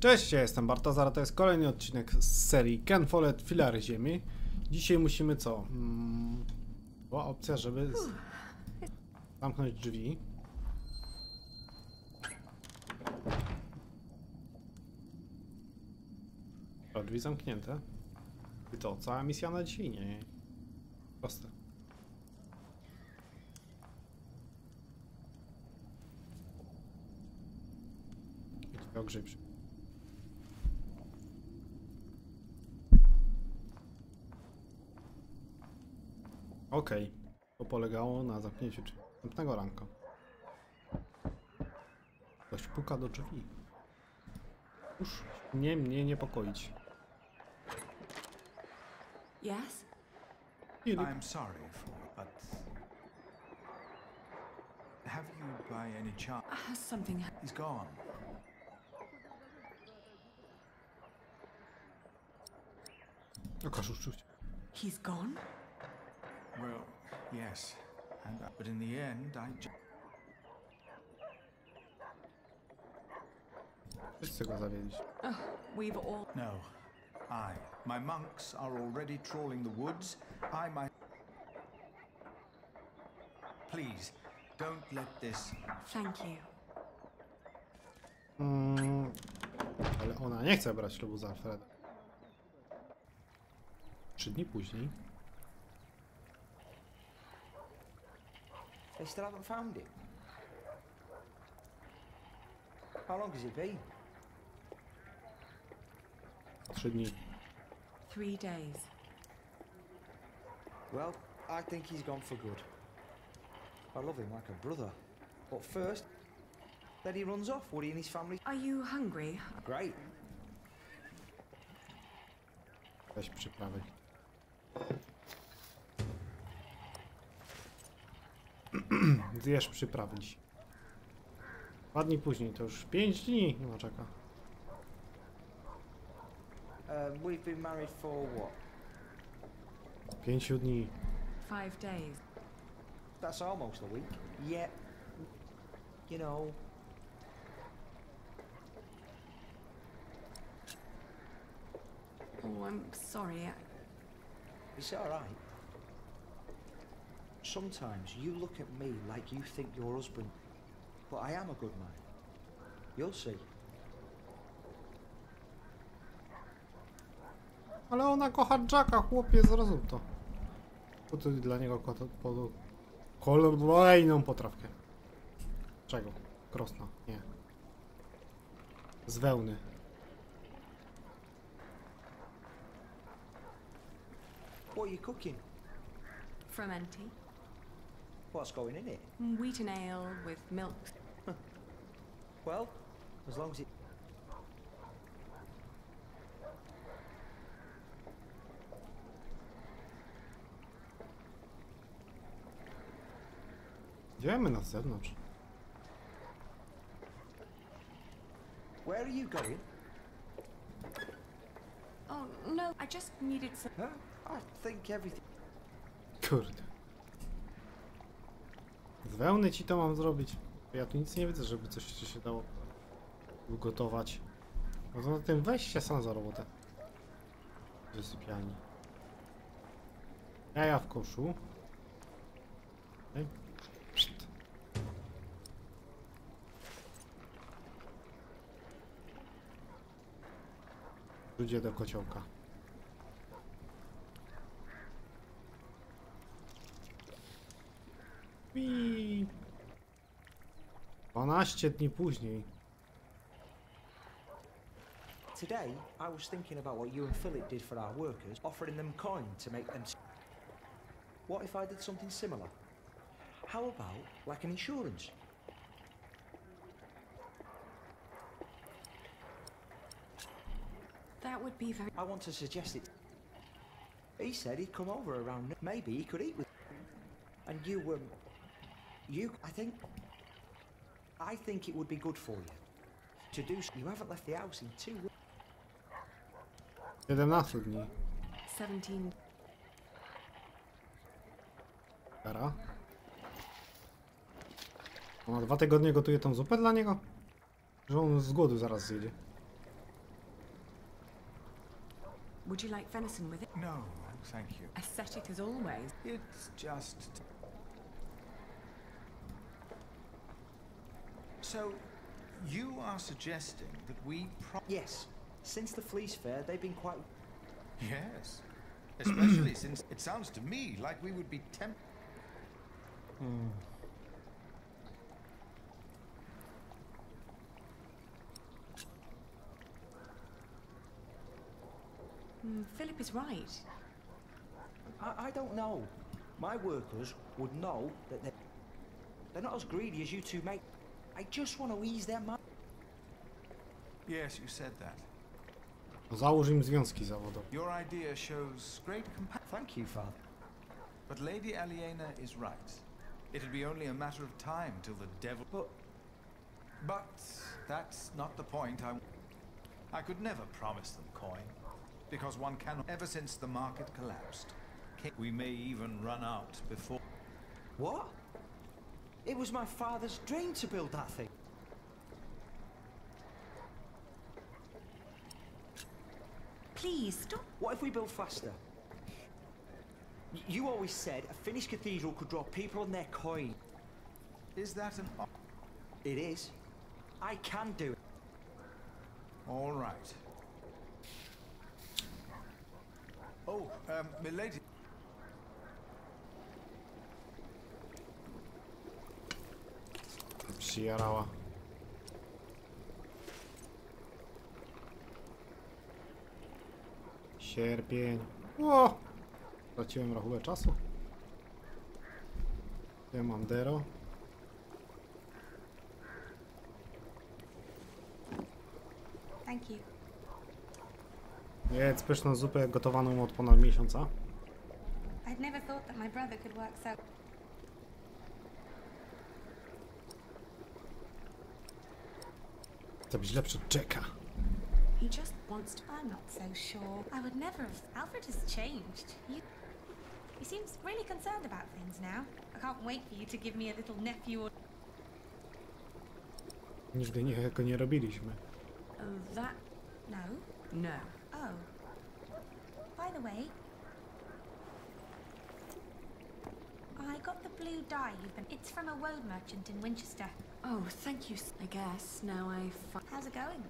Cześć, ja jestem Bartazar, to jest kolejny odcinek z serii Follett Filary Ziemi. Dzisiaj musimy co? Była opcja, żeby zamknąć drzwi. O, drzwi zamknięte. I to, cała misja na dzisiaj? Nie. Proste. I ogrzej przy... Okej, to polegało na zamknięciu drzwi. Następnego ranka. Ktoś puka do drzwi. Już mnie niepokoić. Yes? I'm sorry, but have you by any chance? Has something happened? He's gone. He's gone? Well, yes, but in the end, Wszyscy go zawieźli. Oh, we've all... No, my monks are already trawling the woods. Please, don't let this... Thank you. Ale ona nie chce brać ślubu z Alfredem. 3 dni później. They still haven't found it. How long has it been? 3 dni. 3 days. Well, I think he's gone for good. I love him like a brother. But first, then he runs off. Woody and his family. Are you hungry? Great. Weź przyprawy. Zjesz przyprawy dziś. 2 dni później, to już 5 dni no czeka. We've been married for what? 5 dni. 5 days. That's almost a week. Yeah. You know. Oh, I'm sorry. It's all right. Sometimes you look at me like you think your husband, but I am a good man. You'll see. Ale ona kocha Jacka, chłopie, zrozum to. Po to dla niego kolejną potrawkę. Czego? Krosna? Nie. Z wełny. What are you cooking? Fermenty. What's going in it? Wheaten ale with milk. Well, as long as it... Idziemy na zewnątrz. Where are you going? Oh, no, I just needed some... Huh? I think everything... Kurde. Z wełny ci to mam zrobić. Ja tu nic nie widzę, żeby coś się dało ugotować. No to na tym weź się sam za robotę. Do sypialni. Jaja w koszu. Okay. Ludzie do kociołka. I 12 dni później. Today, I was thinking about what you and Philip did for our workers, offering them coin to make them... What if I did something similar? How about, like an insurance? That would be very... I want to suggest it. He said he'd come over around... Maybe he could eat with... And you, I think it would be good for you. To do so. You haven't left the house in 2 weeks. 17 dni. 17. Kara. Ona 2 tygodnie gotuje tą zupę dla niego? Że on z głodu zaraz zjedzie. Would you like venison with it? No, thank you. Aesthetic as always. It's just... So, you are suggesting that we Yes. Since the Fleece Fair, they've been quite... Yes. Especially since it sounds to me like we would be Philip is right. I don't know. My workers would know that they're not as greedy as you two make. I just want to ease their mind. Yes, you said that. Załóż im związki zawodowe. Your idea shows great compassion. Thank you, Father. But Lady Aliena is right. It'll be only a matter of time till the devil... But that's not the point. I could never promise them coin, because one cannot... Ever since the market collapsed, we may even run out before... What? It was my father's dream to build that thing. Please stop. What if we build faster? You always said a finished cathedral could draw people on their coin. Is that an... It is. I can do it. All right. Oh, milady... Przyjarała. Sierpień. O! Straciłem rachubę czasu. Ja mam dero. Thank you. Jedz pyszną zupę gotowaną od ponad miesiąca. I'd never thought that my brother could work so... To być lepszy Jacka. He just wants to... I'm not so sure. I would never have... Alfred has changed. He seems really concerned about things now. I can't wait for you to give me a little nephew or... Nigdy go nie robiliśmy. Oh, that... No? No. Oh. By the way... I got the blue dye you've been... It's from a woad merchant in Winchester. Oh, thank you, I guess. Now How's it going?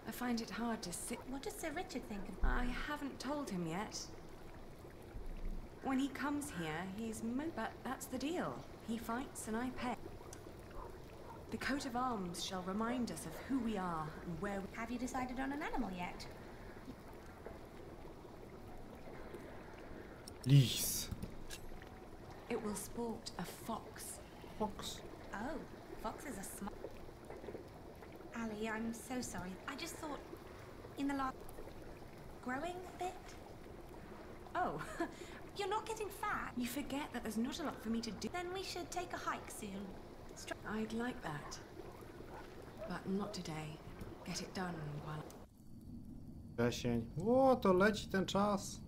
I find it hard to sit... What does Sir Richard think of... I haven't told him yet. When he comes here, he's but that's the deal. He fights and I pay. The coat of arms shall remind us of who we are and where we... Have you decided on an animal yet? Lis. It will sport a fox. Fox. Oh, foxes are smart. Ali, I'm so sorry. I just thought, in the last... Growing a bit? Oh, you're not getting fat. You forget that there's not a lot for me to do. Then we should take a hike soon. I'd like that. But not today. Get it done while... Wrzesień. O, to leci ten czas.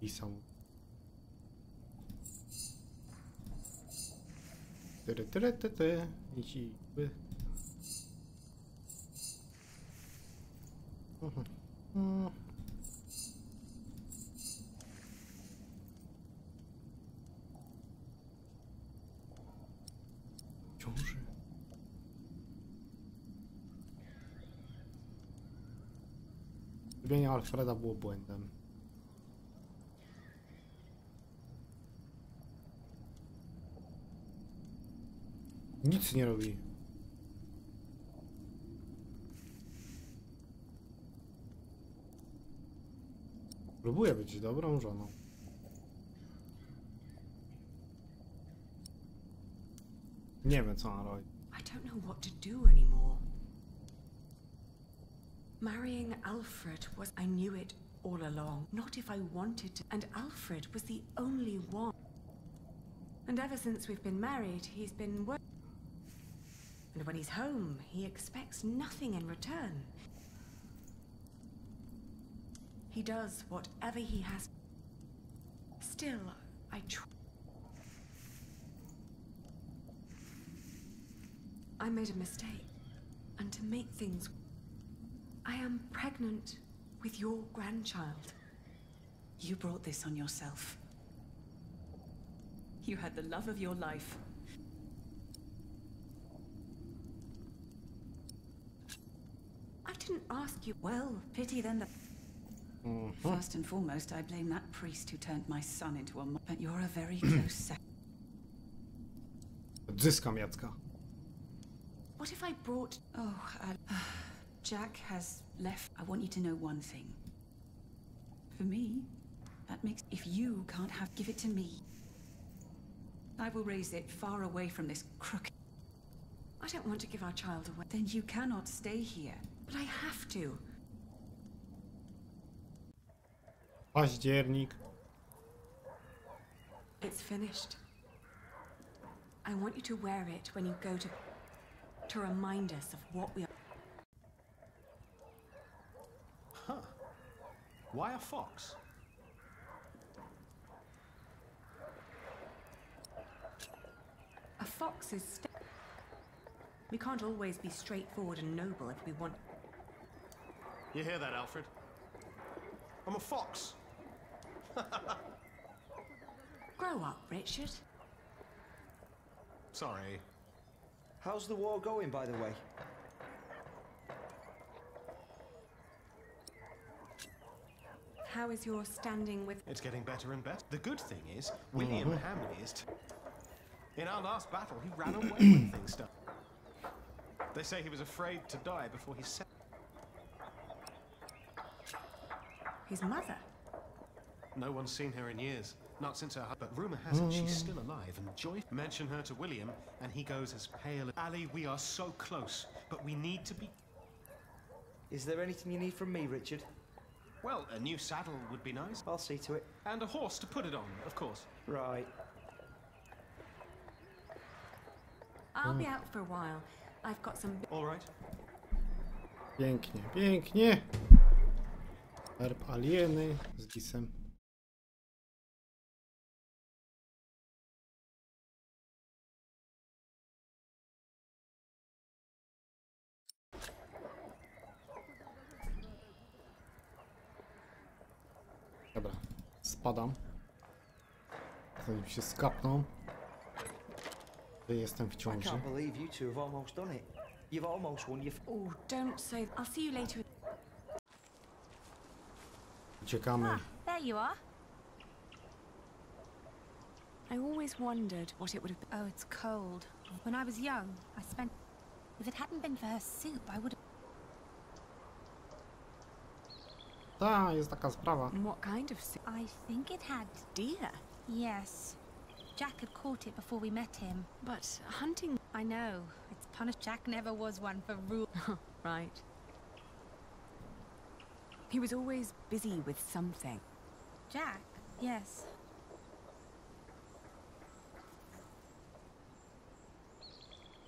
I są. Ty. Idź. Ciąży. Zrobienie Alfreda było błędem. Nic nie robi. Próbuję być dobrą żoną. Nie wiem, co on robi. I don't know what to do anymore. Marrying Alfred was... I knew it all along. Not if I wanted to. And Alfred was the only one. And ever since we've been married, he's been working. And when he's home, he expects nothing in return. He does whatever he has. Still, I try. I made a mistake. And to make things... I am pregnant with your grandchild. You brought this on yourself. You had the love of your life. I didn't ask you. Well, pity then that... First and foremost, I blame that priest who turned my son into a... But you're a very close second. Odzyskam Jacka. What if I brought... Oh, Jack has left. I want you to know one thing. For me, that makes... If you can't have... Give it to me. I will raise it far away from this crook. I don't want to give our child away. Then you cannot stay here. But I have to. Październik. It's finished. I want you to wear it when you go to remind us of what we are. Huh. Why a fox? A fox is... We can't always be straightforward and noble if we want... You hear that, Alfred? I'm a fox. Grow up, Richard. Sorry. How's the war going, by the way? How is your standing with... It's getting better and better. The good thing is, William Hamley is... In our last battle, he ran away when things started. They say he was afraid to die before he set... His mother? No one's seen her in years. Not since her... But rumour has it she's still alive, and Joy... Mention her to William, and he goes as pale as... Ali, we are so close, but we need to be... Is there anything you need from me, Richard? Well, a new saddle would be nice. I'll see to it. And a horse to put it on, of course. Right. I'll be out for a while. I've got some... All right. Pięknie, pięknie. Herb alieny z gisem. Dobra, spadam. Zanim się skapną. Jestem w I ciąży. can't believe you two have almost done it. You've almost won your... Oh, don't say... I'll see you later. Uciekamy. Ah, there you are. I always wondered what it would have been. Oh, it's cold. When I was young, I spent... If it hadn't been for her soup, I would have... Ta, jest taka sprawa. What kind of soup? I think it had... Deer. Yes. Jack had caught it before we met him. But hunting... I know. It's punished. Jack never was one for rule. Right. He was always busy with something. Jack? Yes.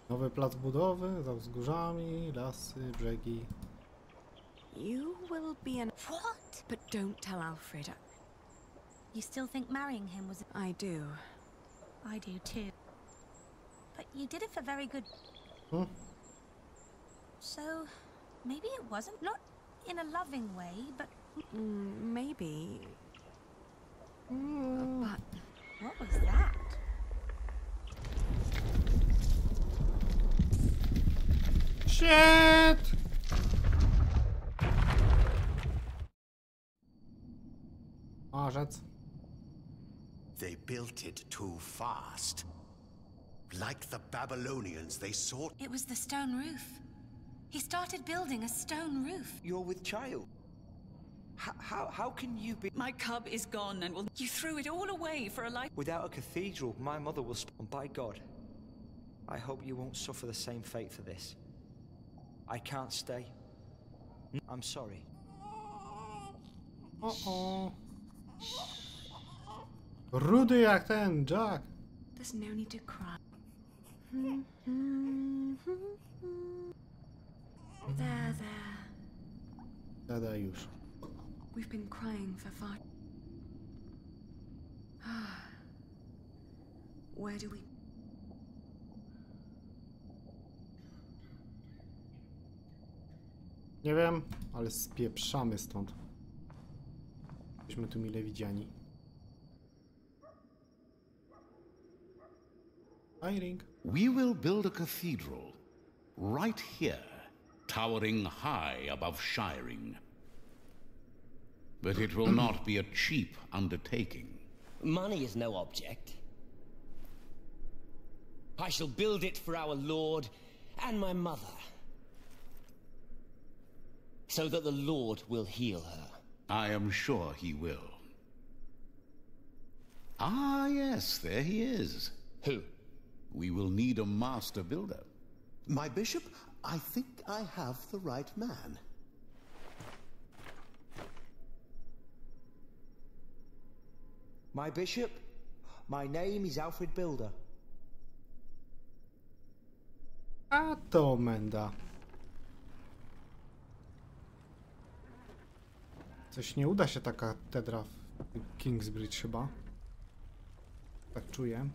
Nowy plac budowy, za wzgórzami, lasy, brzegi. You will be an... What? But don't tell Alfred. You still think marrying him was... I do. I do too. But you did it for very good... Hmm? So, maybe it wasn't. Not in a loving way, but... Maybe. But... What was that? Shit! Marzec. They built it too fast. Like the Babylonians, they sought... It was the stone roof. He started building a stone roof. You're with child. How can you be... My cub is gone and you threw it all away for a life... Without a cathedral, my mother will... And by God, I hope you won't suffer the same fate for this. I can't stay. I'm sorry. O-o. Rudy jak ten, Jack. There's no need to cry. There. Dada już. We've been crying for far... Where do we... Nie wiem, ale spieprzamy stąd. Jesteśmy tu mile widziani. Hiring. We will build a cathedral right here, towering high above Shiring. But it will not be a cheap undertaking. Money is no object. I shall build it for our Lord and my mother, so that the Lord will heal her. I am sure he will. Ah, yes, there he is. Who? We will need a master builder. My bishop, I think I have the right man. My bishop, my name is Alfred Builder. A to menda. Coś nie uda się ta katedra w Kingsbridge chyba. Tak czuję.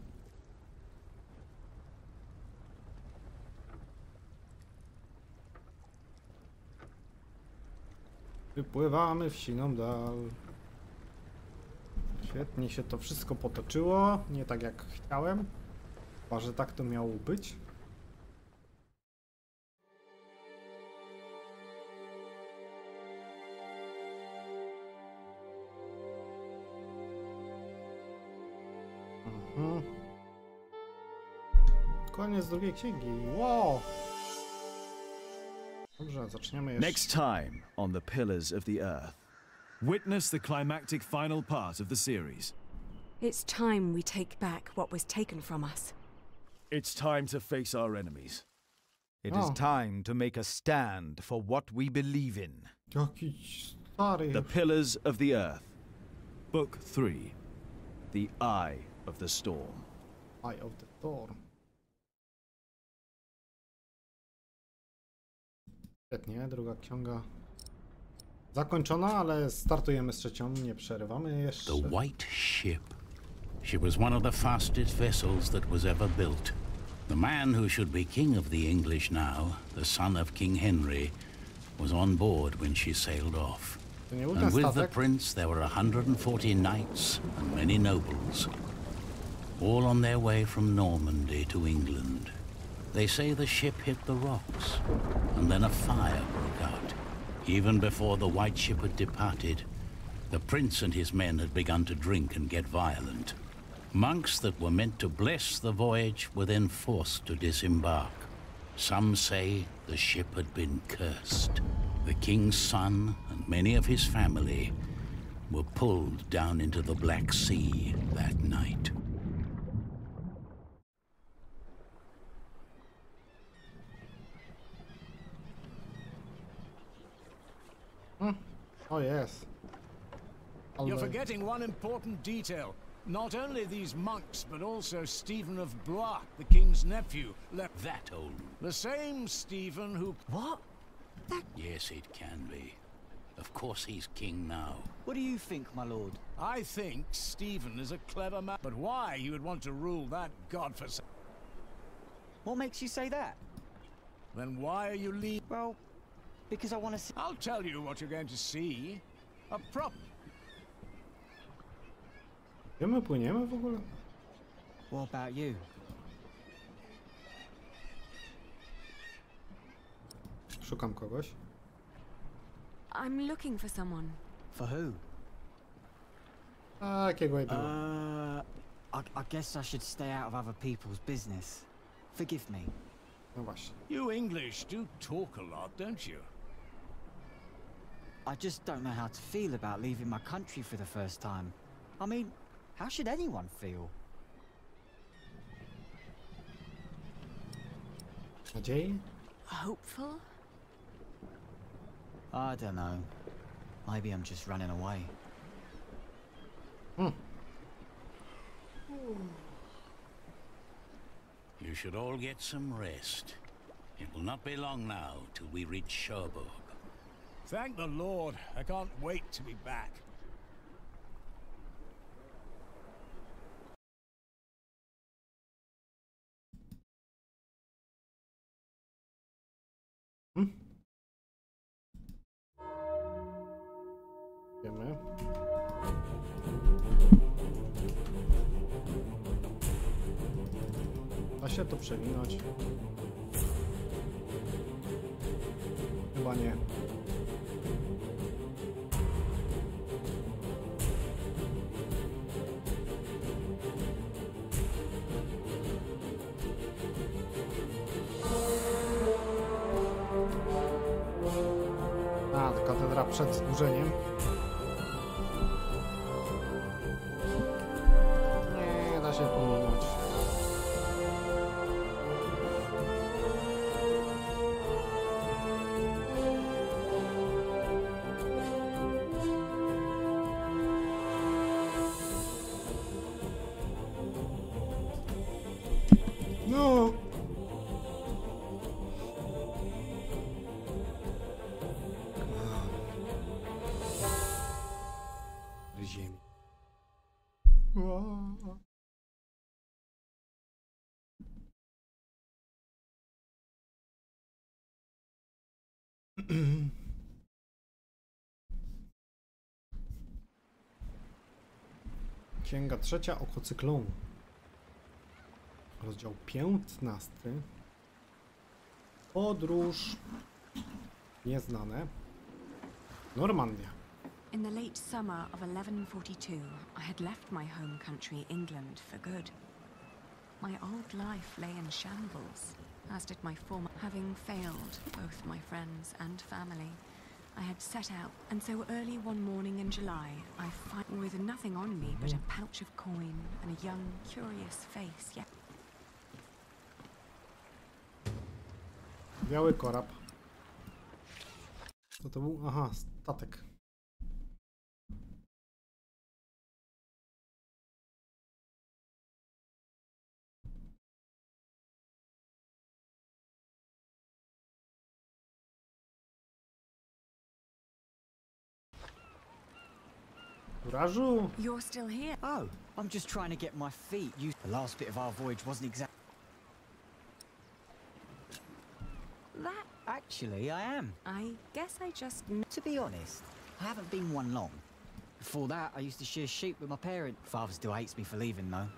Wypływamy w siną dal. Świetnie się to wszystko potoczyło. Nie tak jak chciałem. Chyba, że tak to miało być. Koniec drugiej księgi. Wow! Dobrze, zaczniemy jeszcze. Next time on the Pillars of the Earth. Witness the climactic final part of the series. It's time we take back what was taken from us. It's time to face our enemies. It is time to make a stand for what we believe in. Jakiś stary. The Pillars of the Earth. Book 3. The Eye of the Storm. Eye of the Storm. Świetnie, druga księga zakończona, ale startujemy z trzecią, nie przerywamy jeszcze. The White Ship. She was one of the fastest vessels that was ever built. The man who should be king of the English now, the son of King Henry, was on board when she sailed off. And with the prince there were 140 knights and many nobles, all on their way from Normandy to England. They say the ship hit the rocks, and then a fire broke out. Even before the White Ship had departed, the prince and his men had begun to drink and get violent. Monks that were meant to bless the voyage were then forced to disembark. Some say the ship had been cursed. The king's son and many of his family were pulled down into the Black Sea that night. Oh yes. You're forgetting one important detail. Not only these monks, but also Stephen of Blois, the king's nephew, left. That old. The same Stephen who... What? Yes, it can be. Of course he's king now. What do you think, my lord? I think Stephen is a clever man. But why he would want to rule that godforsaken... What makes you say that? Then why are you leaving? Well, because I want to see... I'll tell you what you're going to see. A prop... Gdzie my płyniemy w ogóle? What about you? Szukam kogoś. I'm looking for someone. For who? Jakiego jedynego? I guess I should stay out of other people's business. Forgive me. No właśnie. You English do talk a lot, don't you? I just don't know how to feel about leaving my country for the first time. I mean, how should anyone feel? Nadziei? Hopeful? I don't know. Maybe I'm just running away. You should all get some rest. It will not be long now till we reach Cherbourg. Thank the Lord. I can't wait to be back. Da się to przewinąć? Chyba nie. A, ta katedra przed zburzeniem. Nie da się pominąć. No. Ziemi. Księga trzecia, oko cyklonu. Rozdział 15. Podróż nieznane. Normandia. In the late summer of 1142, I had left my home country, England, for good. My old life lay in shambles, as did my former. Having failed both my friends and family, I had set out, and so early one morning in July, I find with nothing on me but a pouch of coin and a young, curious face. Yet Biały korab. Co to był? Aha, statek. Kurażu? you're still here. Oh, I'm just trying to get my feet used. The last bit of our voyage wasn't exact. That Actually, I am. I guess I just To be honest, I haven't been one long. Before that, I used to shear sheep with my parents. Father still hates me for leaving, though.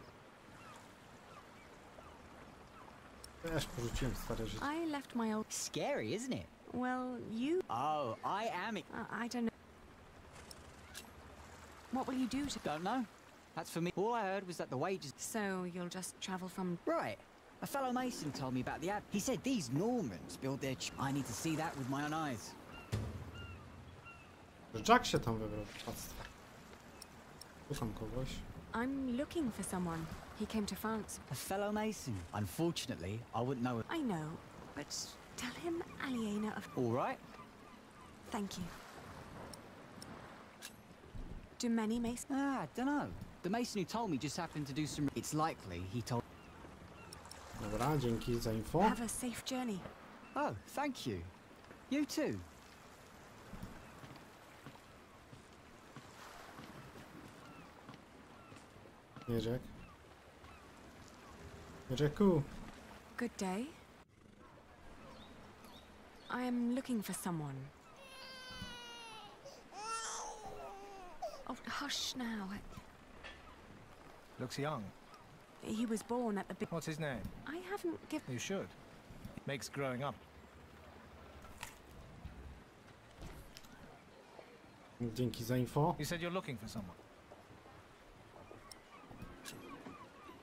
Też porzuciłem stare życie. I left my old. Scary, isn't it? Well, you. Oh, I am. I don't know. What will you do to? Don't know. That's for me. All I heard was that the wages. So you'll just travel from. Right. A fellow mason told me about the ab. He said these Normans built their. I need to see that with my own eyes. Jack się tam wybrał. Szukam kogoś. I'm looking for someone. He came to France. A fellow mason. Unfortunately, I wouldn't know. I know, but tell him Aliena of. All right. Thank you. Do many masons? I don't know. The mason who told me just happened to do some. It's likely he told. Dobra, dzięki za info. Have a safe journey. Oh, thank you. You too. Nie, Jack. Jacku. Good day. I am looking for someone. Oh, hush now. Looks young. He was born at the big. What's his name? I haven't given. You should. Makes growing up. Dzięki za info. You said you're looking for someone.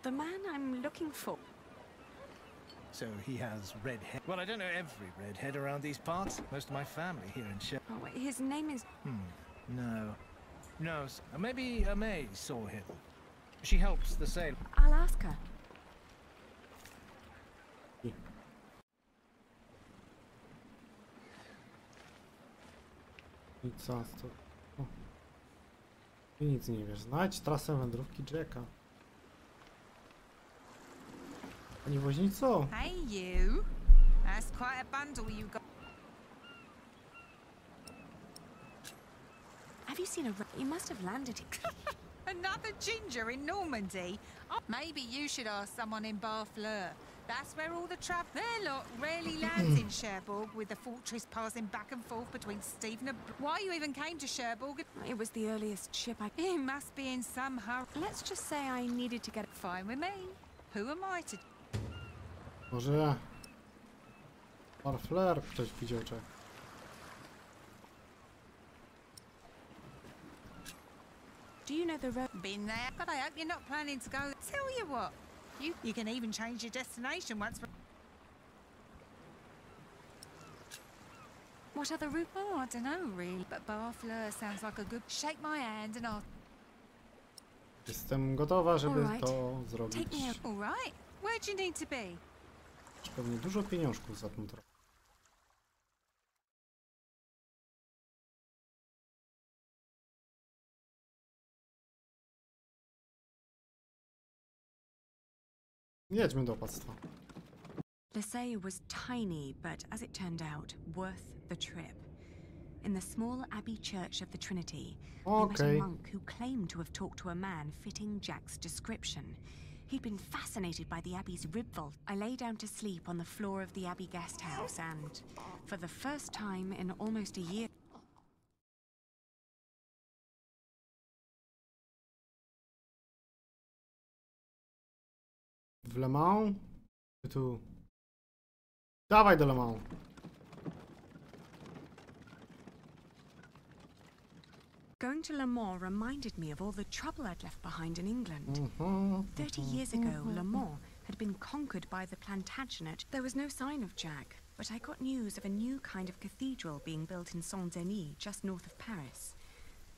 The man I'm looking for. So he has red hair. Well, I don't know every redhead around these parts. Most of my family here in Sheffield. Oh, his name is. No. No, maybe a May saw him. She helps the sailor. I'll ask her. I co to? O. I nic nie wiesz. Znajdź trasę wędrówki Jacka. Pani woźnico? Hey you. That's quite a bundle you got. Have you seen a? You must have landed. Another ginger in Normandy? Oh, maybe you should ask someone in Barfleur. That's where all the There, look, rarely lands in Cherbourg with the fortress passing back and forth between Stephen and... Why you even came to Cherbourg? It was the earliest ship I... It must be in some hurry. Let's just say I needed to get... Fine with me. Who am I to... Może... Parfler ktoś widział, czy... Do you know the road? Been there, but I hope you're not planning to go. Tell you what, you can even change your destination once. What other route? Oh, I don't know really, but Barfleur sounds like a good. Shake my hand and I'll. Jestem gotowa, żeby Alright. to zrobić. Take me out. All right. Where do you need to be? Pewnie dużo pieniążków za tą trasę. Jedźmy do opactwa. Lisay was tiny, but as it turned out, worth the trip. In the small abbey church of the Trinity, we met a monk who claimed to have talked to a man fitting Jack's description. He'd been fascinated by the abbey's rib vault. I lay down to sleep on the floor of the abbey guest house and, for the first time in almost a year... W Le Mans? Czy tu? Dawaj do Le Mans. Going to Le Mans reminded me of all the trouble I'd left behind in England. 30 years ago, Le Mans had been conquered by the Plantagenet. There was no sign of Jack, but I got news of a new kind of cathedral being built in Saint-Denis, just north of Paris.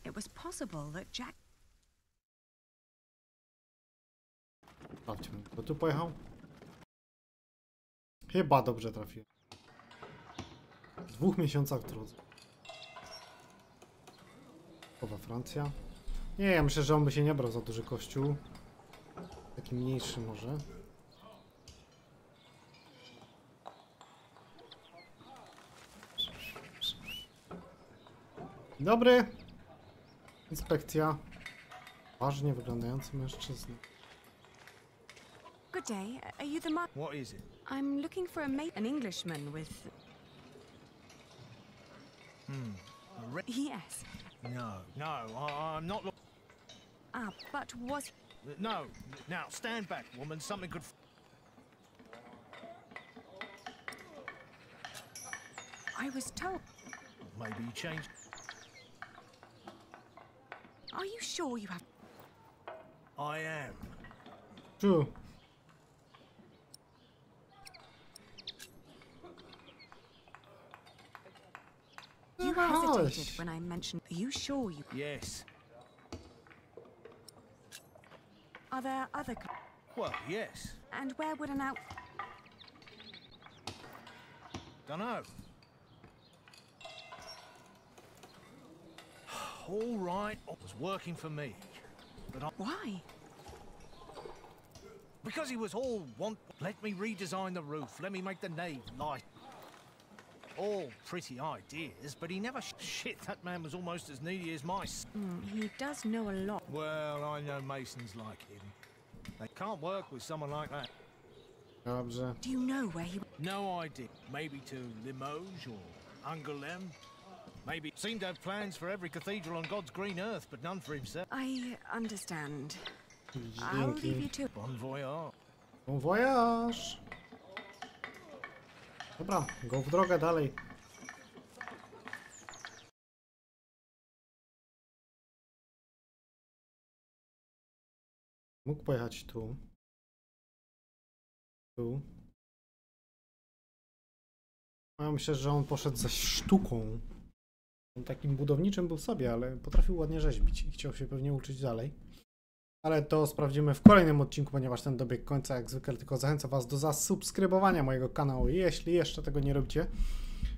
It was possible that Jack... Sprawdźmy, kto tu pojechał? Chyba dobrze trafiłem. W 2 miesiącach w drodze. Chyba Francja. Nie, ja myślę, że on by się nie brał za duży kościół. Taki mniejszy może. Dobry. Inspekcja. Ważnie wyglądający mężczyzna. Good day. Are you the man? What is it? I'm looking for an Englishman with... Yes. No, I'm not looking. Ah, but was... No, now stand back, woman. Something could. I was told... Maybe you changed. Are you sure you have... I am. True. You hesitated when I mentioned... Are you sure you... Yes. Are there other... Well, yes. And where would an out... Dunno. All right, it was working for me. But Why? Because he was all let me redesign the roof, let me make the nave light. All pretty ideas, but he never shit, that man was almost as needy as mice. He does know a lot. Well, I know masons like him. They can't work with someone like that. Dobrze. Do you know where he... No idea. Maybe to Limoges or Angoulême. Maybe seemed to have plans for every cathedral on God's green earth, but none for himself. I understand. I'll leave you to... Bon voyage. Bon voyage. Dobra, go w drogę dalej. Mógł pojechać tu. Tu. Ja myślę, że on poszedł za sztuką. On takim budowniczym był sobie, ale potrafił ładnie rzeźbić i chciał się pewnie uczyć dalej. Ale to sprawdzimy w kolejnym odcinku, ponieważ ten dobiegł końca jak zwykle, tylko zachęcam Was do zasubskrybowania mojego kanału. Jeśli jeszcze tego nie robicie,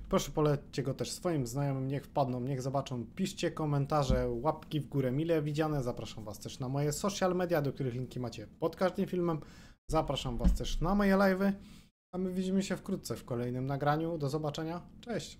proszę polećcie go też swoim znajomym, niech wpadną, niech zobaczą. Piszcie komentarze, łapki w górę mile widziane. Zapraszam Was też na moje social media, do których linki macie pod każdym filmem. Zapraszam Was też na moje live'y, a my widzimy się wkrótce w kolejnym nagraniu. Do zobaczenia, cześć!